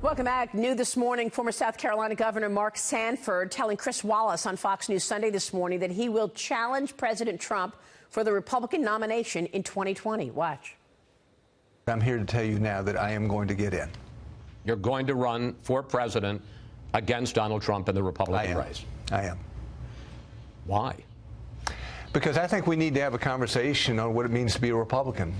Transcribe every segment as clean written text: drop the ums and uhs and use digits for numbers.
Welcome back. New this morning, former South Carolina Governor Mark Sanford telling Chris Wallace on Fox News Sunday this morning that he will challenge President Trump for the Republican nomination in 2020. Watch. I'm here to tell you now that I am going to get in. You're going to run for president against Donald Trump in the Republican race. I am. Why? Because I think we need to have a conversation on what it means to be a Republican.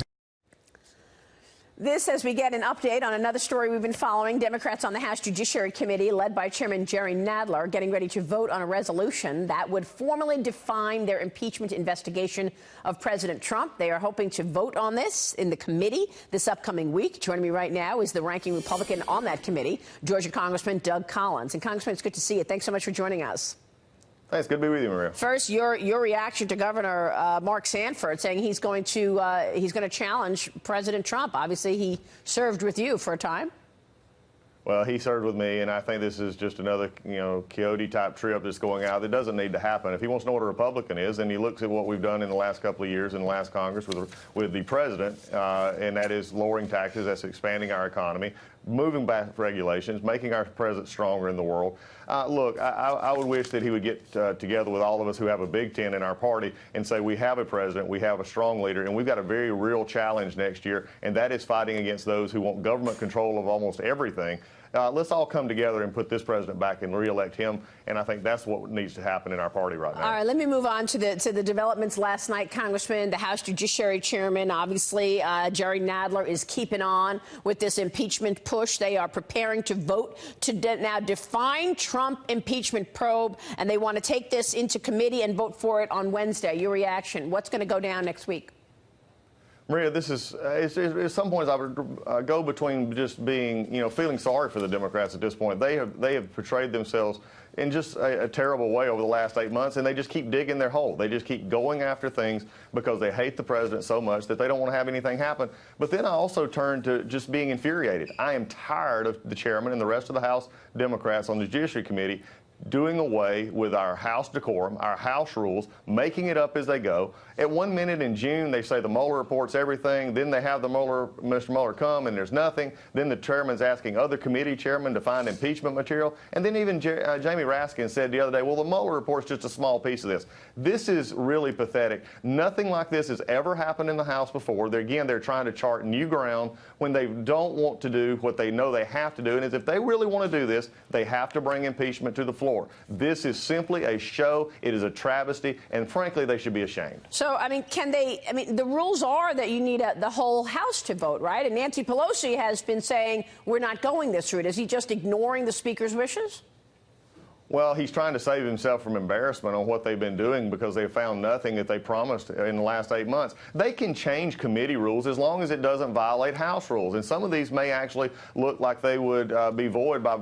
This as we get an update on another story we've been following. Democrats on the House Judiciary Committee, led by Chairman Jerry Nadler, getting ready to vote on a resolution that would formally define their impeachment investigation of President Trump. They are hoping to vote on this in the committee this upcoming week. Joining me right now is the ranking Republican on that committee, Georgia Congressman Doug Collins. And Congressman, it's good to see you. Thanks so much for joining us. Thanks. Good to be with you, Maria. First, your reaction to Governor Mark Sanford saying he's going to challenge President Trump. Obviously, he served with you for a time. Well, he served with me, and I think this is just another, Quixote-type trip that's going out that doesn't need to happen. If he wants to know what a Republican is, and he looks at what we've done in the last couple of years in the last Congress with the president, and that is lowering taxes, that's expanding our economy, moving back regulations, making our president stronger in the world. Look, I would wish that he would get together with all of us who have a Big Ten in our party and say we have a president, we have a strong leader, and we've got a very real challenge next year, and that is fighting against those who want government control of almost everything. Let's all come together and put this president back and re-elect him, and I think that's what needs to happen in our party right now. All right, let me move on to the developments last night, Congressman. The House Judiciary Chairman, obviously, Jerry Nadler, is keeping on with this impeachment push. They are preparing to vote to now define Trump impeachment probe, and they want to take this into committee and vote for it on Wednesday. Your reaction? What's going to go down next week? Maria, this is, at some points I would go between just being, feeling sorry for the Democrats at this point. They have portrayed themselves in just a terrible way over the last 8 months, and they just keep digging their hole. They just keep going after things because they hate the president so much that they don't want to have anything happen. But then I also turn to just being infuriated. I am tired of the chairman and the rest of the House Democrats on the Judiciary Committee doing away with our House decorum, our House rules, making it up as they go. At 1 minute in June, they say the Mueller report's everything. Then they have Mr. Mueller come, and there's nothing. Then the chairman's asking other committee chairmen to find impeachment material. And then even Jamie Raskin said the other day, well, the Mueller report's just a small piece of this. This is really pathetic. Nothing like this has ever happened in the House before. They're trying to chart new ground when they don't want to do what they know they have to do. And if they really want to do this, they have to bring impeachment to the floor. This is simply a show. It is a travesty, and frankly, they should be ashamed. So, the rules are that you need the whole House to vote, right? And Nancy Pelosi has been saying we're not going this route. Is he just ignoring the Speaker's wishes? Well, he's trying to save himself from embarrassment on what they've been doing because they found nothing that they promised in the last 8 months. They can change committee rules as long as it doesn't violate House rules. And some of these may actually look like they would be void by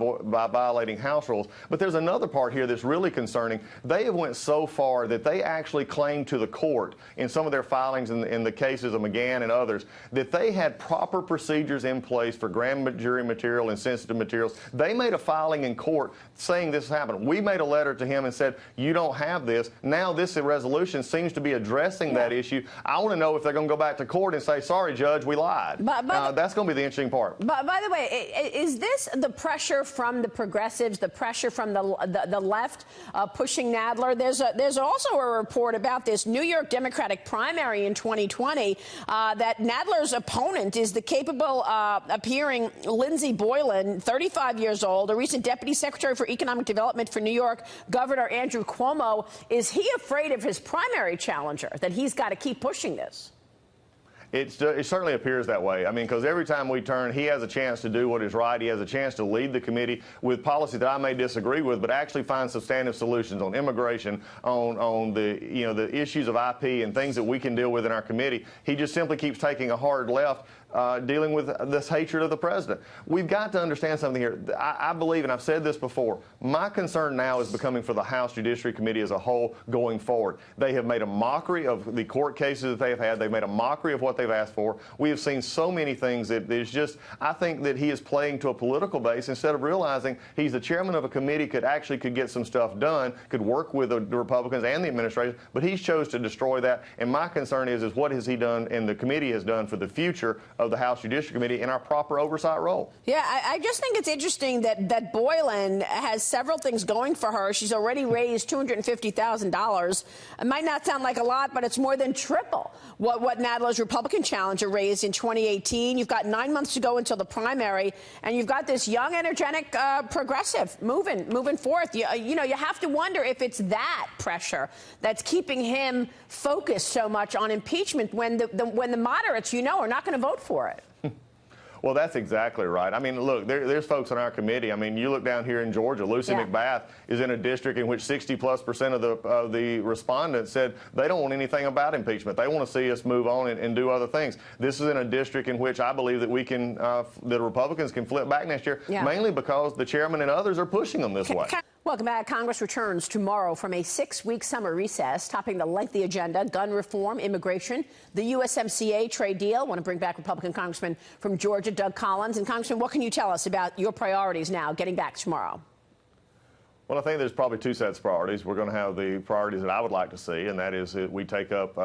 violating House rules. But there's another part here that's really concerning. They have went so far that they actually claimed to the court in some of their filings in the cases of McGahn and others that they had proper procedures in place for grand jury material and sensitive materials. They made a filing in court saying this happened. We made a letter to him and said, you don't have this. Now this resolution seems to be addressing that issue. I want to know if they're going to go back to court and say, sorry, Judge, we lied. That's going to be the interesting part. But by the way, is this the pressure from the progressives, the pressure from the left pushing Nadler? There's also a report about this New York Democratic primary in 2020 that Nadler's opponent is the capable appearing Lindsey Boylan, 35 years old, a recent Deputy Secretary for Economic Development for New York, Governor Andrew Cuomo. Is he afraid of his primary challenger, that he's got to keep pushing this? It certainly appears that way. I mean, because every time we turn, he has a chance to do what is right. He has a chance to lead the committee with policy that I may disagree with, but actually find substantive solutions on immigration, on the issues of IP and things that we can deal with in our committee. He just simply keeps taking a hard left, dealing with this hatred of the president. We've got to understand something here. I believe, and I've said this before, my concern now is becoming for the House Judiciary Committee as a whole going forward. They have made a mockery of the court cases that they have had. They've made a mockery of what they've asked for. We have seen so many things that there's just, I think that he is playing to a political base instead of realizing he's the chairman of a committee, could get some stuff done, could work with the Republicans and the administration, but he's chose to destroy that. And my concern is what has he done and the committee has done for the future of the House Judicial Committee in our proper oversight role. Yeah, I just think it's interesting that Boylan has several things going for her. She's already raised $250,000. It might not sound like a lot, but it's more than triple what Nadler's Republican challenger raised in 2018. You've got 9 months to go until the primary, and you've got this young, energetic progressive moving forth. You know, you have to wonder if it's that pressure that's keeping him focused so much on impeachment when the moderates, you know, are not going to vote for it. Well, that's exactly right. I mean, look, there's folks on our committee. I mean, you look down here in Georgia, Lucy McBath is in a district in which 60+% of the respondents said they don't want anything about impeachment. They want to see us move on and do other things. This is in a district in which I believe that we can, the Republicans can flip back next year, mainly because the chairman and others are pushing them this way. Welcome back. Congress returns tomorrow from a 6-week summer recess, topping the lengthy agenda: gun reform, immigration, the USMCA trade deal. I want to bring back Republican Congressman from Georgia, Doug Collins. And Congressman, what can you tell us about your priorities now, getting back tomorrow? Well, I think there's probably two sets of priorities. We're going to have the priorities that I would like to see, and that is that we take up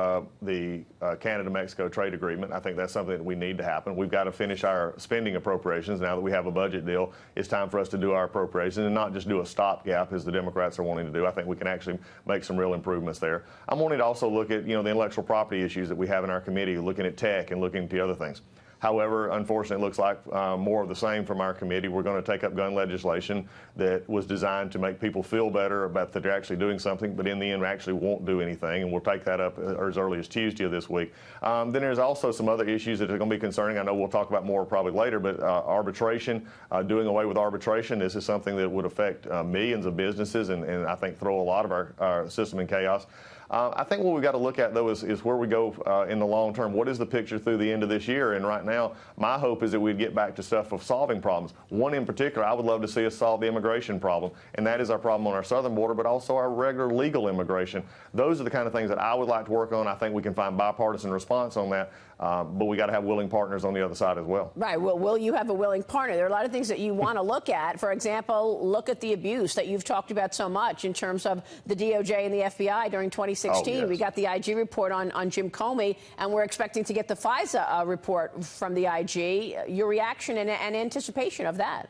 the Canada-Mexico trade agreement. I think that's something that we need to happen. We've got to finish our spending appropriations now that we have a budget deal. It's time for us to do our appropriations and not just do a stopgap as the Democrats are wanting to do. I think we can actually make some real improvements there. I'm wanting to also look at, you know, the intellectual property issues that we have in our committee, looking at tech and looking at the other things. However, unfortunately, it looks like more of the same from our committee. We're going to take up gun legislation that was designed to make people feel better about that they're actually doing something, but in the end actually won't do anything, and we'll take that up as early as Tuesday of this week. Then there's also some other issues that are going to be concerning. I know we'll talk about more probably later, but arbitration, doing away with arbitration, this is something that would affect millions of businesses and I think throw a lot of our system in chaos. I think what we've got to look at, though, is where we go in the long term. What is the picture through the end of this year? And right now, my hope is that we'd get back to stuff of solving problems. One in particular, I would love to see us solve the immigration problem, and that is our problem on our southern border, but also our regular legal immigration. Those are the kind of things that I would like to work on. I think we can find bipartisan response on that, but we got to have willing partners on the other side as well. Right. Well, will you have a willing partner? There are a lot of things that you want to look at. For example, look at the abuse that you've talked about so much in terms of the DOJ and the FBI during 2016. Oh, yes. We got the IG report on Jim Comey, and we're expecting to get the FISA report from the IG. Your reaction and anticipation of that?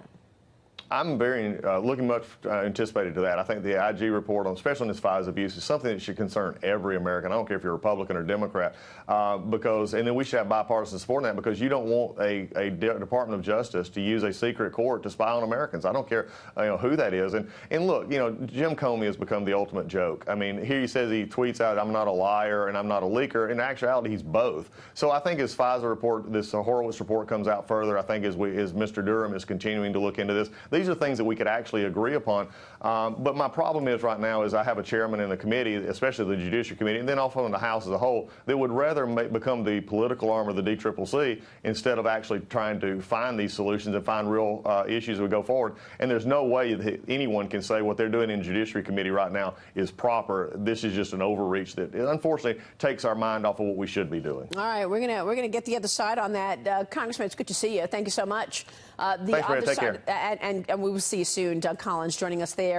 I'm very looking much anticipated to that. I think the IG report, especially on this FISA abuse, is something that should concern every American. I don't care if you're Republican or Democrat, and then we should have bipartisan support in that, because you don't want a Department of Justice to use a secret court to spy on Americans. I don't care who that is. And look, Jim Comey has become the ultimate joke. I mean, here he says, he tweets out, "I'm not a liar and I'm not a leaker." In actuality, he's both. So I think as FISA report, this Horowitz report comes out further, I think as Mr. Durham is continuing to look into this, these are things that we could actually agree upon. But my problem is right now is I have a chairman in the committee, especially the Judicial Committee, and then also in the House as a whole, that would rather become the political arm of the DCCC instead of actually trying to find these solutions and find real issues as we go forward. And there's no way that anyone can say what they're doing in Judiciary Committee right now is proper. This is just an overreach that unfortunately takes our mind off of what we should be doing. All right, we're gonna get the other side on that. Congressman, it's good to see you. Thank you so much. Thanks, Maria. Take care. And we will see you soon. Doug Collins joining us there.